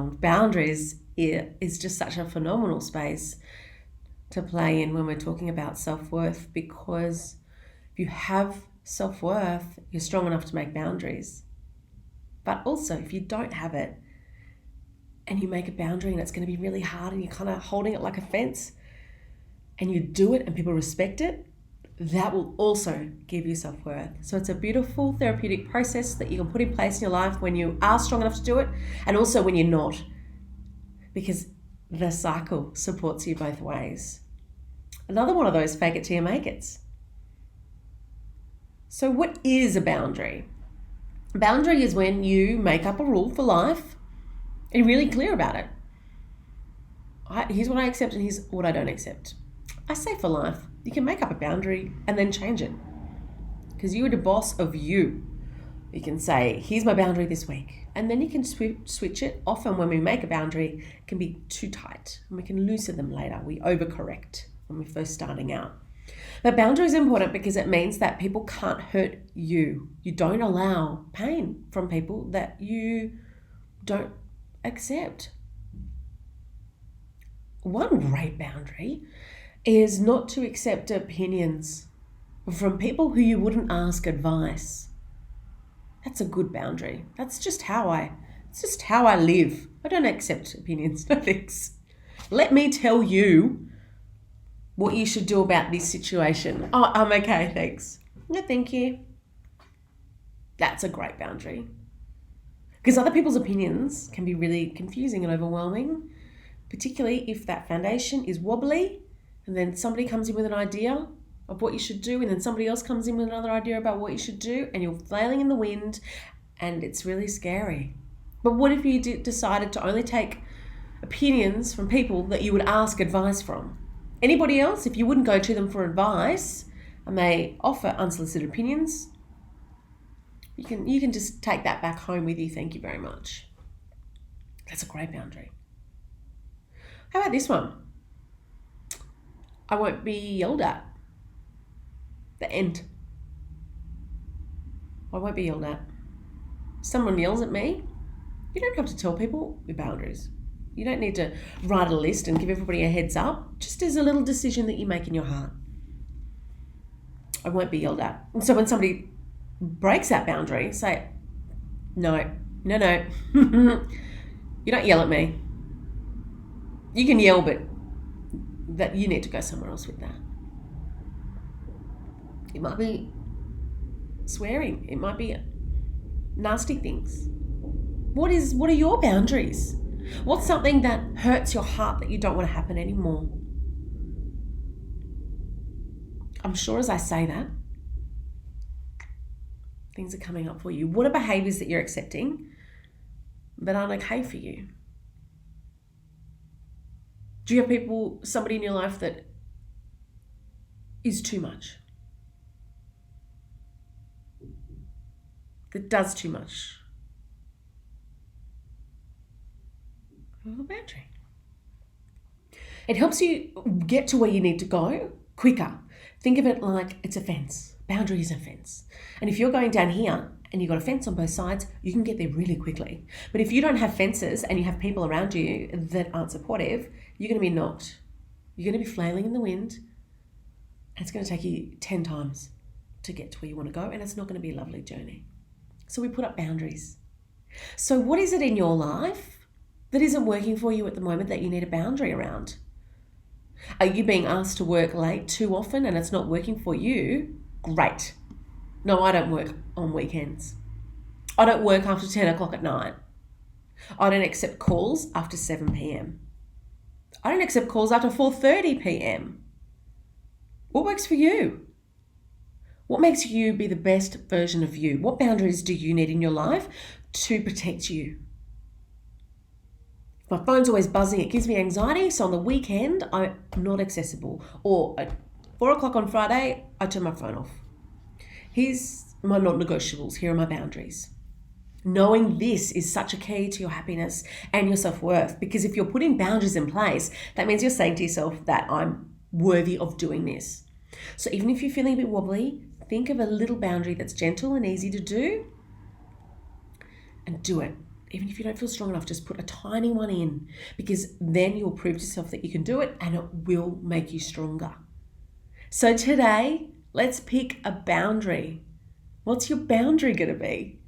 Boundaries is just such a phenomenal space to play in when we're talking about self-worth, because if you have self-worth, you're strong enough to make boundaries. But also, if you don't have it and you make a boundary and it's going to be really hard and you're kind of holding it like a fence and you do it and people respect it, that will also give you self-worth. So it's a beautiful therapeutic process that you can put in place in your life when you are strong enough to do it, and also when you're not, because the cycle supports you both ways. Another one of those fake it till you make it. So what is a boundary? A boundary is when you make up a rule for life and you're really clear about it. Here's what I accept and here's what I don't accept. I say for life, you can make up a boundary and then change it, because you are the boss of you. You can say, here's my boundary this week, and then you can switch it. Often when we make a boundary, it can be too tight and we can loosen them later. We overcorrect when we're first starting out. But boundary is important because it means that people can't hurt you. You don't allow pain from people that you don't accept. One great boundary is not to accept opinions from people who you wouldn't ask advice. That's a good boundary. That's just how I live. I don't accept opinions, no thanks. Let me tell you what you should do about this situation. Oh, I'm okay, thanks. No, thank you. That's a great boundary. Because other people's opinions can be really confusing and overwhelming, particularly if that foundation is wobbly and then somebody comes in with an idea of what you should do, and then somebody else comes in with another idea about what you should do, and you're flailing in the wind, and it's really scary. But what if you decided to only take opinions from people that you would ask advice from? Anybody else, if you wouldn't go to them for advice and they offer unsolicited opinions, you can just take that back home with you. Thank you very much. That's a great boundary. How about this one? I won't be yelled at. The end. I won't be yelled at. Someone yells at me, you don't have to tell people your boundaries. You don't need to write a list and give everybody a heads up. Just as a little decision that you make in your heart. I won't be yelled at. And so when somebody breaks that boundary, say, no. You don't yell at me. You can yell, but that you need to go somewhere else with that. It might be swearing. It might be nasty things. What are your boundaries? What's something that hurts your heart that you don't want to happen anymore? I'm sure as I say that, things are coming up for you. What are behaviors that you're accepting that aren't okay for you? Do you have somebody in your life that is too much? That does too much? A boundary. It helps you get to where you need to go quicker. Think of it like it's a fence. Boundary is a fence. And if you're going down here and you've got a fence on both sides, you can get there really quickly. But if you don't have fences and you have people around you that aren't supportive, you're going to be knocked. You're going to be flailing in the wind, and it's going to take you 10 times to get to where you want to go, and it's not going to be a lovely journey. So we put up boundaries. So what is it in your life that isn't working for you at the moment that you need a boundary around? Are you being asked to work late too often and it's not working for you? Great. No, I don't work on weekends. I don't work after 10 o'clock at night. I don't accept calls after 7 p.m. I don't accept calls after 4:30 p.m. What works for you? What makes you be the best version of you? What boundaries do you need in your life to protect you? My phone's always buzzing. It gives me anxiety. So on the weekend, I'm not accessible. Or at 4 o'clock on Friday, I turn my phone off. Here's my non-negotiables. Here are my boundaries. Knowing this is such a key to your happiness and your self-worth, because if you're putting boundaries in place, that means you're saying to yourself that I'm worthy of doing this. So even if you're feeling a bit wobbly, think of a little boundary that's gentle and easy to do, and do it. Even if you don't feel strong enough, just put a tiny one in, because then you'll prove to yourself that you can do it and it will make you stronger. So today, let's pick a boundary. What's your boundary going to be?